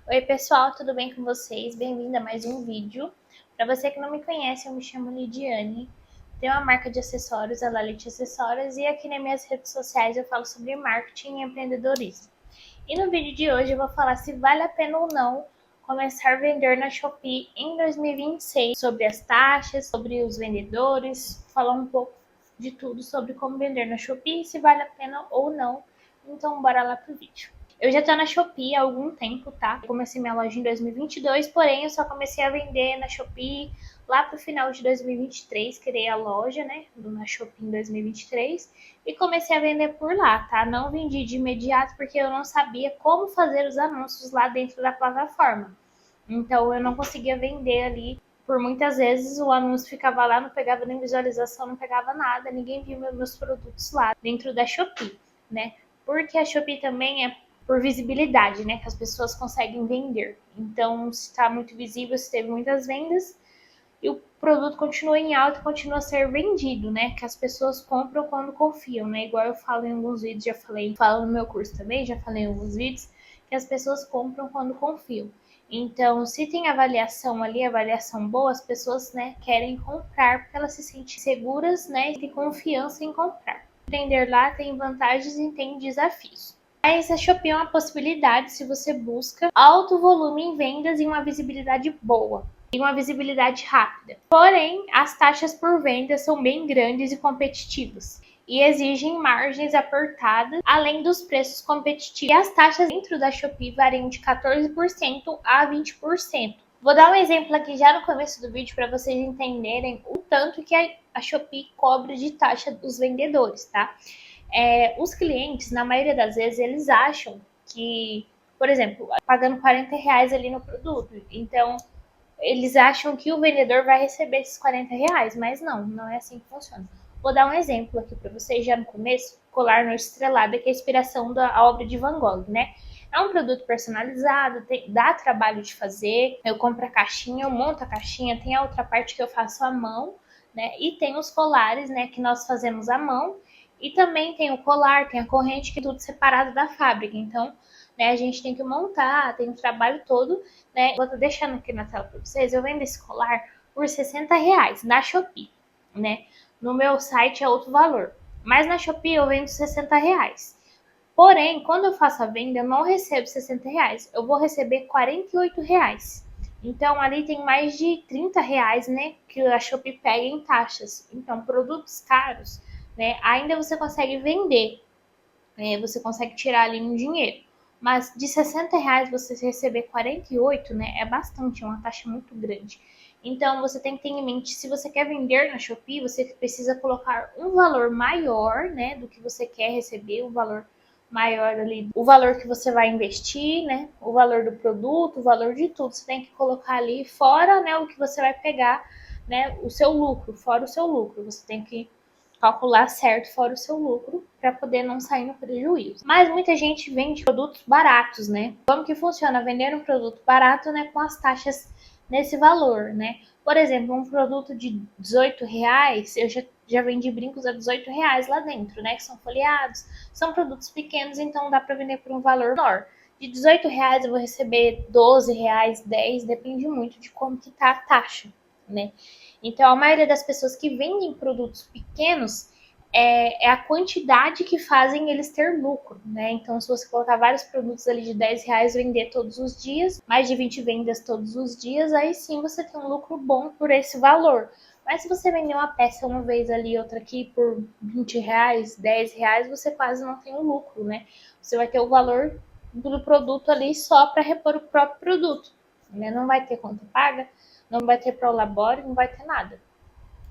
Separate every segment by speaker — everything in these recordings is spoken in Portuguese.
Speaker 1: Oi pessoal, tudo bem com vocês? Bem-vindo a mais um vídeo. Para você que não me conhece, eu me chamo Lidiane. Tenho uma marca de acessórios, a Lalite Acessórios, e aqui nas minhas redes sociais eu falo sobre marketing e empreendedorismo. E no vídeo de hoje eu vou falar se vale a pena ou não começar a vender na Shopee em 2026, sobre as taxas, sobre os vendedores, falar um pouco de tudo sobre como vender na Shopee, se vale a pena ou não. Então bora lá pro vídeo. Eu já tô na Shopee há algum tempo, tá? Eu comecei minha loja em 2022, porém eu só comecei a vender na Shopee lá pro final de 2023. Criei a loja, né, na Shopee em 2023 e comecei a vender por lá, tá? Não vendi de imediato porque eu não sabia como fazer os anúncios lá dentro da plataforma. Então eu não conseguia vender ali. Por muitas vezes o anúncio ficava lá, não pegava nem visualização, não pegava nada, ninguém viu meus produtos lá dentro da Shopee, né? Porque a Shopee também é por visibilidade, né? Que as pessoas conseguem vender. Então, se está muito visível, se teve muitas vendas, e o produto continua em alta e continua a ser vendido, né? Que as pessoas compram quando confiam, né? Igual eu falo em alguns vídeos, já falei, falo no meu curso também, já falei em alguns vídeos, que as pessoas compram quando confiam. Então, se tem avaliação ali, avaliação boa, as pessoas, né, querem comprar porque elas se sentem seguras, né, e têm confiança em comprar. Vender lá tem vantagens e tem desafios. Mas a Shopee é uma possibilidade se você busca alto volume em vendas e uma visibilidade boa e uma visibilidade rápida. Porém, as taxas por venda são bem grandes e competitivas e exigem margens apertadas, além dos preços competitivos. E as taxas dentro da Shopee variam de 14% a 20%. Vou dar um exemplo aqui já no começo do vídeo para vocês entenderem o tanto que a Shopee cobra de taxa dos vendedores, tá? Os clientes, na maioria das vezes, eles acham que, por exemplo, pagando R$ 40 ali no produto, então eles acham que o vendedor vai receber esses R$ 40, mas não é assim que funciona. Vou dar um exemplo aqui para vocês já no começo, colar no estrelado, que é a inspiração da obra de Van Gogh, né? É um produto personalizado, dá trabalho de fazer, eu compro a caixinha, eu monto a caixinha, tem a outra parte que eu faço à mão, né? E tem os colares, né, que nós fazemos à mão, e também tem o colar, tem a corrente, que é tudo separado da fábrica. Então, né, a gente tem que montar, tem o trabalho todo, né? Vou deixando aqui na tela para vocês. Eu vendo esse colar por R$ 60 na Shopee, né? No meu site é outro valor, mas na Shopee eu vendo R$ 60. Porém, quando eu faço a venda, eu não recebo R$ 60, eu vou receber R$ 48. Então, ali tem mais de R$ 30, né, que a Shopee pega em taxas. Então, produtos caros, né, ainda você consegue vender, você consegue tirar ali um dinheiro. Mas de R$ 60 você receber 48, né, é bastante, é uma taxa muito grande. Então, você tem que ter em mente, se você quer vender na Shopee, você precisa colocar um valor maior, né, do que você quer receber, um valor maior ali, o valor que você vai investir, né, o valor do produto, o valor de tudo, você tem que colocar ali fora, né, o que você vai pegar, né, o seu lucro, fora o seu lucro, você tem que calcular certo fora o seu lucro para poder não sair no prejuízo. Mas muita gente vende produtos baratos, né? Como que funciona vender um produto barato, né, com as taxas nesse valor, né? Por exemplo, um produto de R$ 18, eu já vendi brincos a R$ 18 lá dentro, né? Que são folheados, são produtos pequenos, então dá para vender por um valor menor. De R$ 18 eu vou receber R$ 12, 10, depende muito de como que tá a taxa, né? Então, a maioria das pessoas que vendem produtos pequenos é a quantidade que fazem eles ter lucro, né? Então, se você colocar vários produtos ali de R$ 10, vender todos os dias, mais de 20 vendas todos os dias, aí sim você tem um lucro bom por esse valor. Mas se você vender uma peça uma vez ali, outra aqui por R$ 20, R$ 10, você quase não tem o lucro, né? Você vai ter o valor do produto ali só para repor o próprio produto, né? Não vai ter conta paga, não vai ter prolabore, não vai ter nada.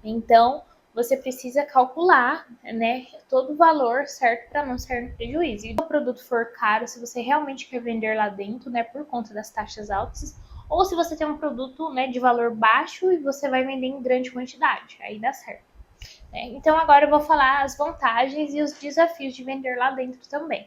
Speaker 1: Então, você precisa calcular, né, todo o valor certo para não ser no prejuízo. E se o produto for caro, se você realmente quer vender lá dentro, né, por conta das taxas altas, ou se você tem um produto, né, de valor baixo e você vai vender em grande quantidade, aí dá certo. Né? Então, agora eu vou falar as vantagens e os desafios de vender lá dentro também.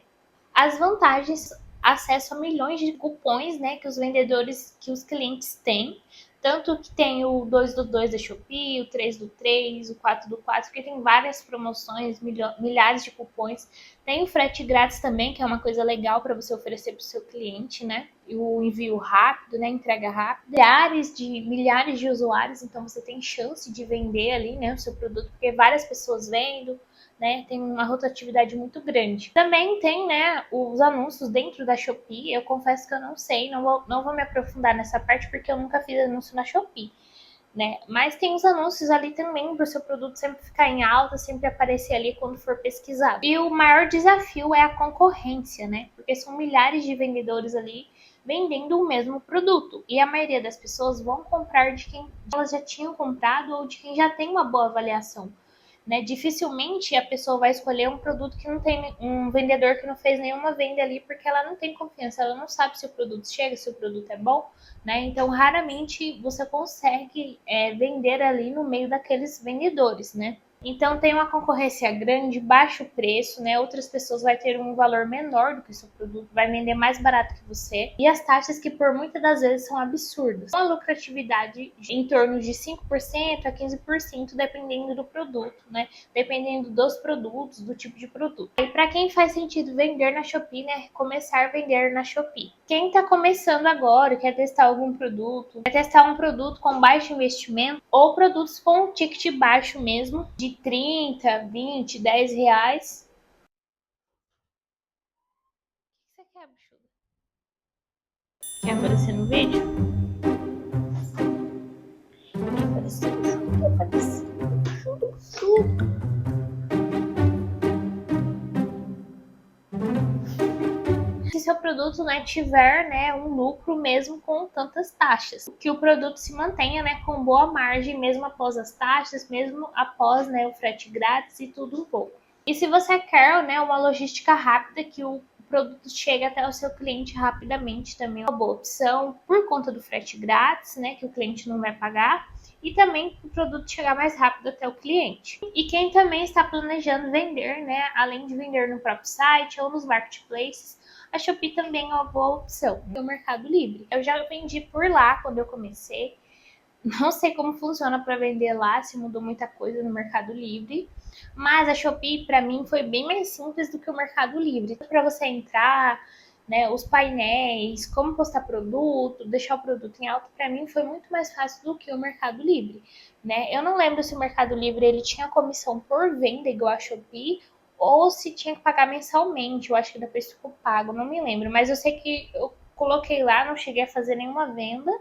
Speaker 1: As vantagens: acesso a milhões de cupons, né, que os vendedores, que os clientes têm, Tanto que tem o 2 do 2 da Shopee, o 3 do 3, o 4 do 4, porque tem várias promoções, milhares de cupons. Tem o frete grátis também, que é uma coisa legal para você oferecer para o seu cliente, né? E o envio rápido, né? Entrega rápida. Milhares de usuários, então você tem chance de vender ali, né, o seu produto, porque várias pessoas vendo, né, tem uma rotatividade muito grande. Também tem, né, os anúncios dentro da Shopee. Eu confesso que eu não sei, não vou me aprofundar nessa parte porque eu nunca fiz anúncio na Shopee, né? Mas tem os anúncios ali também para o seu produto sempre ficar em alta, sempre aparecer ali quando for pesquisado. E o maior desafio é a concorrência, né? Porque são milhares de vendedores ali vendendo o mesmo produto. E a maioria das pessoas vão comprar de quem elas já tinham comprado ou de quem já tem uma boa avaliação, né? Dificilmente a pessoa vai escolher um produto que não tem um vendedor que não fez nenhuma venda ali, porque ela não tem confiança, ela não sabe se o produto chega, se o produto é bom, né? Então raramente você consegue vender ali no meio daqueles vendedores, né? Então tem uma concorrência grande, baixo preço, né? Outras pessoas vai ter um valor menor do que o seu produto, vai vender mais barato que você. E as taxas que por muitas das vezes são absurdas. Uma lucratividade em torno de 5% a 15%, dependendo do produto, né? Dependendo dos produtos, do tipo de produto. E para quem faz sentido vender na Shopee, né? Começar a vender na Shopee. Quem está começando agora, quer testar algum produto, quer testar um produto com baixo investimento ou produtos com um ticket baixo mesmo, de 30, 20, 10 reais. O que você quer, buchuda? Quer aparecer no vídeo? Quer aparecer, buchuda? Quer aparecer, buchuda, buchuda? Se seu produto, né, tiver, né, um lucro mesmo com tantas taxas, que o produto se mantenha, né, com boa margem mesmo após as taxas, mesmo após, né, o frete grátis e tudo um pouco. E se você quer, né, uma logística rápida, que o produto chegue até o seu cliente rapidamente, também é uma boa opção por conta do frete grátis, né, que o cliente não vai pagar, e também o produto chegar mais rápido até o cliente. E quem também está planejando vender, né, além de vender no próprio site ou nos marketplaces, a Shopee também é uma boa opção. O Mercado Livre, eu já vendi por lá quando eu comecei. Não sei como funciona para vender lá, se mudou muita coisa no Mercado Livre, mas a Shopee para mim foi bem mais simples do que o Mercado Livre. Para você entrar, né, os painéis, como postar produto, deixar o produto em alta, para mim foi muito mais fácil do que o Mercado Livre, né? Eu não lembro se o Mercado Livre ele tinha comissão por venda igual a Shopee ou se tinha que pagar mensalmente. Eu acho que depois ficou pago, não me lembro, mas eu sei que eu coloquei lá, não cheguei a fazer nenhuma venda.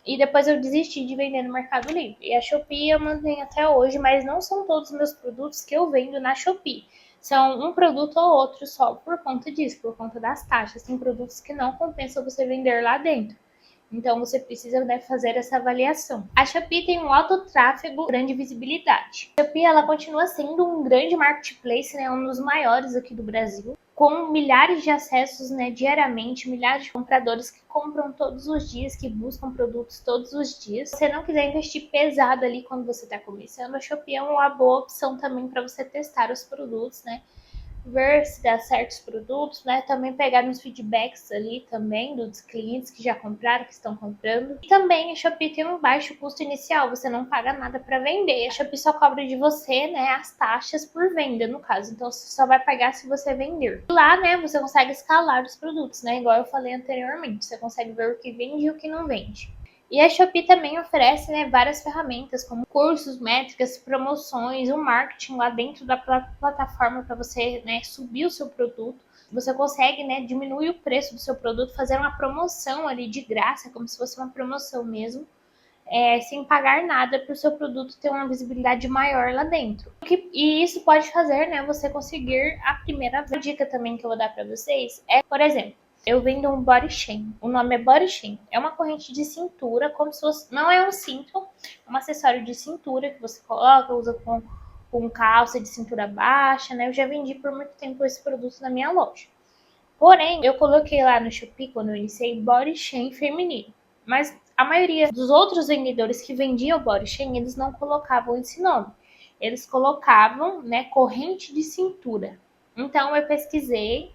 Speaker 1: E depois eu desisti de vender no Mercado Livre. E a Shopee eu mantenho até hoje, mas não são todos os meus produtos que eu vendo na Shopee. São um produto ou outro só por conta disso, por conta das taxas. Tem produtos que não compensa você vender lá dentro. Então você precisa, né, fazer essa avaliação. A Shopee tem um alto tráfego, grande visibilidade. A Shopee ela continua sendo um grande marketplace, né, um dos maiores aqui do Brasil, com milhares de acessos, né, diariamente, milhares de compradores que compram todos os dias, que buscam produtos todos os dias. Se você não quiser investir pesado ali quando você está começando, a Shopee é uma boa opção também para você testar os produtos, né? Ver se dá certos produtos, né? Também pegar uns feedbacks ali também dos clientes que já compraram, que estão comprando. E também a Shopee tem um baixo custo inicial, você não paga nada para vender. A Shopee só cobra de você, né, as taxas por venda, no caso. Então você só vai pagar se você vender. Lá, né, você consegue escalar os produtos, né? Igual eu falei anteriormente, você consegue ver o que vende e o que não vende. E a Shopee também oferece, né, várias ferramentas como cursos, métricas, promoções, o marketing lá dentro da plataforma para você, né, subir o seu produto. Você consegue, né, diminuir o preço do seu produto, fazer uma promoção ali de graça, como se fosse uma promoção mesmo, sem pagar nada para o seu produto ter uma visibilidade maior lá dentro. E isso pode fazer, né, você conseguir a primeira vez. A dica também que eu vou dar para vocês é, por exemplo, eu vendo um body chain. O nome é body chain. É uma corrente de cintura, como se fosse... Não é um cinto, é um acessório de cintura que você coloca, usa com calça de cintura baixa, né? Eu já vendi por muito tempo esse produto na minha loja. Porém, eu coloquei lá no Shopee, quando eu iniciei, body chain feminino. Mas a maioria dos outros vendedores que vendiam body chain, eles não colocavam esse nome. Eles colocavam, né, corrente de cintura. Então, eu pesquisei,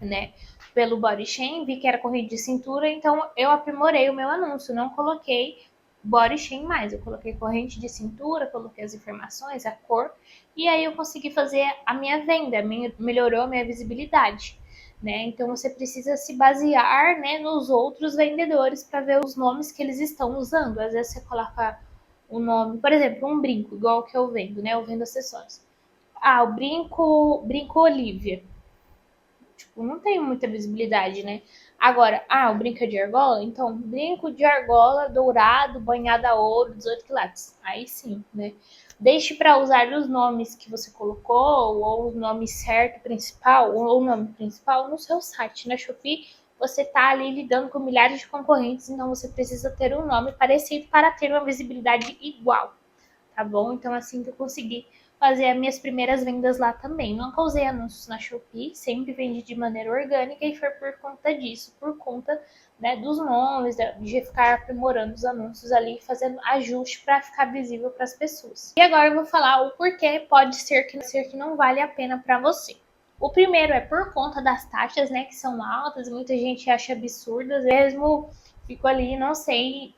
Speaker 1: né, pelo body chain, vi que era corrente de cintura, então eu aprimorei o meu anúncio, não coloquei Body Shame mais. Eu coloquei corrente de cintura, coloquei as informações, a cor, e aí eu consegui fazer a minha venda, melhorou a minha visibilidade. Né? Então você precisa se basear, né, nos outros vendedores para ver os nomes que eles estão usando. Às vezes você coloca o nome, por exemplo, um brinco, igual que eu vendo, né? Eu vendo acessórios. Ah, o brinco Olivia. Tipo, não tem muita visibilidade, né? Agora, o brinco é de argola? Então, brinco de argola dourado, banhado a ouro, 18 quilates. Aí sim, né? Deixe para usar os nomes que você colocou, ou o nome certo principal, ou o nome principal no seu site. Na Shopee, você tá ali lidando com milhares de concorrentes, então você precisa ter um nome parecido para ter uma visibilidade igual, tá bom? Então, assim que eu consegui fazer as minhas primeiras vendas lá também. Nunca usei anúncios na Shopee, sempre vendi de maneira orgânica e foi por conta disso, por conta, né, dos nomes, de ficar aprimorando os anúncios ali, fazendo ajuste para ficar visível para as pessoas. E agora eu vou falar o porquê pode ser que não vale a pena para você. O primeiro é por conta das taxas, né, que são altas, muita gente acha absurdas, mesmo fico ali, não sei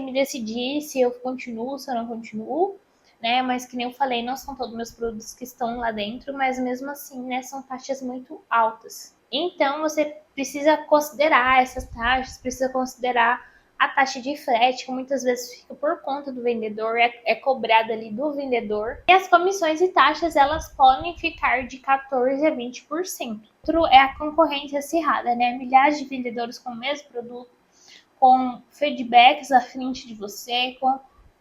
Speaker 1: me decidir se eu continuo, se eu não continuo, né? Mas que nem eu falei, não são todos meus produtos que estão lá dentro, mas mesmo assim, né, são taxas muito altas. Então você precisa considerar essas taxas, precisa considerar a taxa de frete, que muitas vezes fica por conta do vendedor, é cobrada ali do vendedor. E as comissões e taxas, elas podem ficar de 14% a 20%. Outro é a concorrência acirrada, né? Milhares de vendedores com o mesmo produto, com feedbacks à frente de você,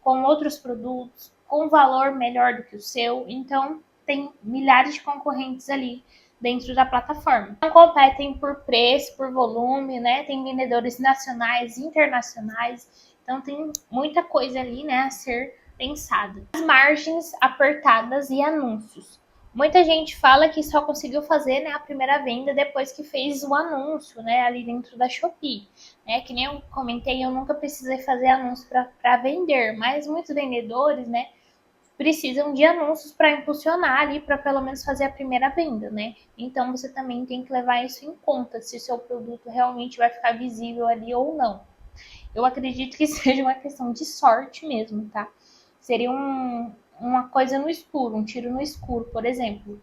Speaker 1: com outros produtos, com valor melhor do que o seu. Então, tem milhares de concorrentes ali dentro da plataforma. Não competem por preço, por volume, né? Tem vendedores nacionais, internacionais. Então, tem muita coisa ali, né, a ser pensada. As margens apertadas e anúncios. Muita gente fala que só conseguiu fazer, né, a primeira venda depois que fez o anúncio, né, ali dentro da Shopee. Né, que nem eu comentei, eu nunca precisei fazer anúncio para vender, mas muitos vendedores, né, precisam de anúncios para impulsionar ali, para pelo menos fazer a primeira venda, né? Então você também tem que levar isso em conta, se o seu produto realmente vai ficar visível ali ou não. Eu acredito que seja uma questão de sorte mesmo, tá? Seria uma coisa no escuro, um tiro no escuro, por exemplo.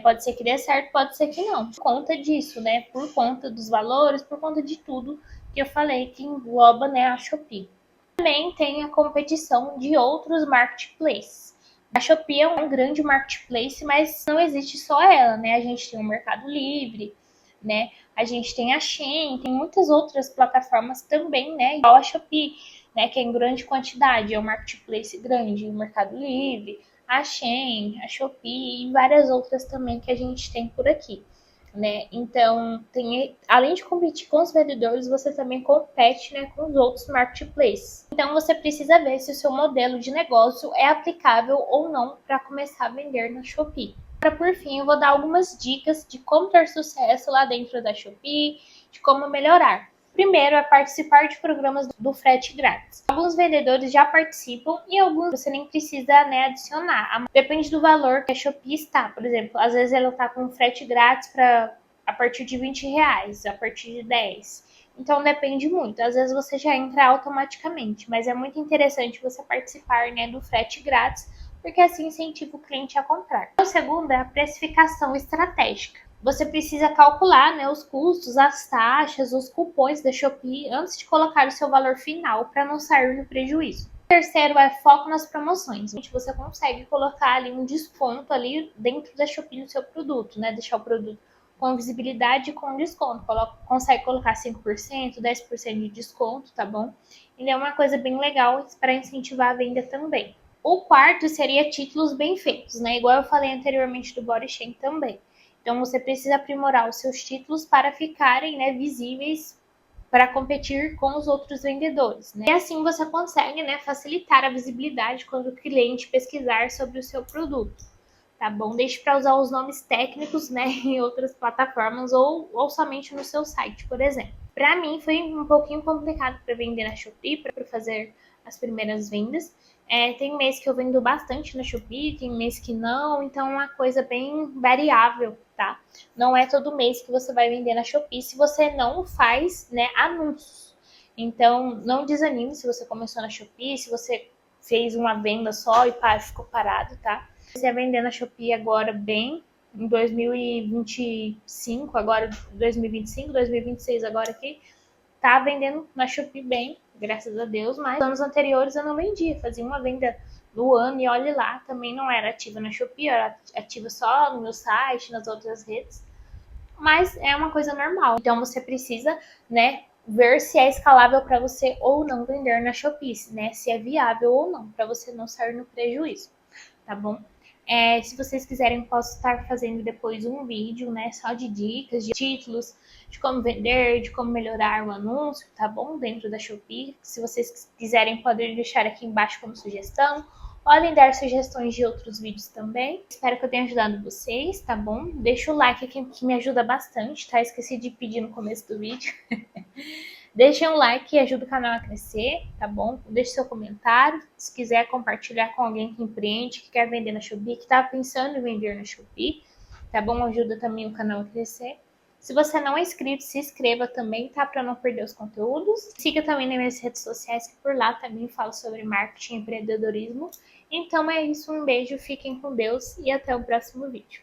Speaker 1: Pode ser que dê certo, pode ser que não. Por conta disso, né? Por conta dos valores, por conta de tudo que eu falei que engloba, né, a Shopee. Também tem a competição de outros marketplaces. A Shopee é um grande marketplace, mas não existe só ela, né? A gente tem o Mercado Livre, né? A gente tem a Shein, tem muitas outras plataformas também, né? Igual a Shopee, né? Que é em grande quantidade, é um marketplace grande, o Mercado Livre, a Shein, a Shopee e várias outras também que a gente tem por aqui. Né? Então, além de competir com os vendedores, você também compete, né, com os outros marketplaces. Então, você precisa ver se o seu modelo de negócio é aplicável ou não para começar a vender na Shopee. Agora, por fim, eu vou dar algumas dicas de como ter sucesso lá dentro da Shopee, de como melhorar. Primeiro é participar de programas do frete grátis. Alguns vendedores já participam e alguns você nem precisa, né, adicionar. Depende do valor que a Shopee está. Por exemplo, às vezes ela está com frete grátis a partir de R$ 20, a partir de 10. Então depende muito. Às vezes você já entra automaticamente, mas é muito interessante você participar, né, do frete grátis, porque assim incentiva o cliente a comprar. O segundo é a precificação estratégica. Você precisa calcular, né, os custos, as taxas, os cupons da Shopee antes de colocar o seu valor final para não sair no prejuízo. O terceiro é foco nas promoções. Você consegue colocar ali um desconto ali dentro da Shopee no seu produto, né? Deixar o produto com visibilidade e com desconto. Consegue colocar 5%, 10% de desconto, tá bom? Ele é uma coisa bem legal para incentivar a venda também. O quarto seria títulos bem feitos, né? Igual eu falei anteriormente do Body Shame também. Então você precisa aprimorar os seus títulos para ficarem, né, visíveis para competir com os outros vendedores, né? E assim você consegue, né, facilitar a visibilidade quando o cliente pesquisar sobre o seu produto. Tá bom? Deixe para usar os nomes técnicos, né, em outras plataformas ou somente no seu site, por exemplo. Para mim foi um pouquinho complicado para vender na Shopee, para fazer as primeiras vendas. Tem mês que eu vendo bastante na Shopee, tem mês que não, então é uma coisa bem variável, tá? Não é todo mês que você vai vender na Shopee se você não faz, né, anúncios. Então, não desanime se você começou na Shopee, se você fez uma venda só e ficou parado, tá? Você vai vender na Shopee agora bem, em 2025, agora 2025, 2026 agora aqui, tá vendendo na Shopee bem, graças a Deus, mas anos anteriores eu não vendia, fazia uma venda no ano e olhe lá, também não era ativa na Shopee, era ativa só no meu site, nas outras redes, mas é uma coisa normal. Então você precisa, né, ver se é escalável para você ou não vender na Shopee, né, se é viável ou não, para você não sair no prejuízo, tá bom? Se vocês quiserem, posso estar fazendo depois um vídeo, né, só de dicas, de títulos, de como vender, de como melhorar o anúncio, tá bom? Dentro da Shopee. Se vocês quiserem, podem deixar aqui embaixo como sugestão. Podem dar sugestões de outros vídeos também. Espero que eu tenha ajudado vocês, tá bom? Deixa o like aqui que me ajuda bastante, tá? Esqueci de pedir no começo do vídeo. Deixe um like e ajuda o canal a crescer, tá bom? Deixe seu comentário. Se quiser compartilhar com alguém que empreende, que quer vender na Shopee, que tá pensando em vender na Shopee, tá bom? Ajuda também o canal a crescer. Se você não é inscrito, se inscreva também, tá? Para não perder os conteúdos. Siga também nas minhas redes sociais, que por lá também falo sobre marketing e empreendedorismo. Então é isso, um beijo, fiquem com Deus e até o próximo vídeo.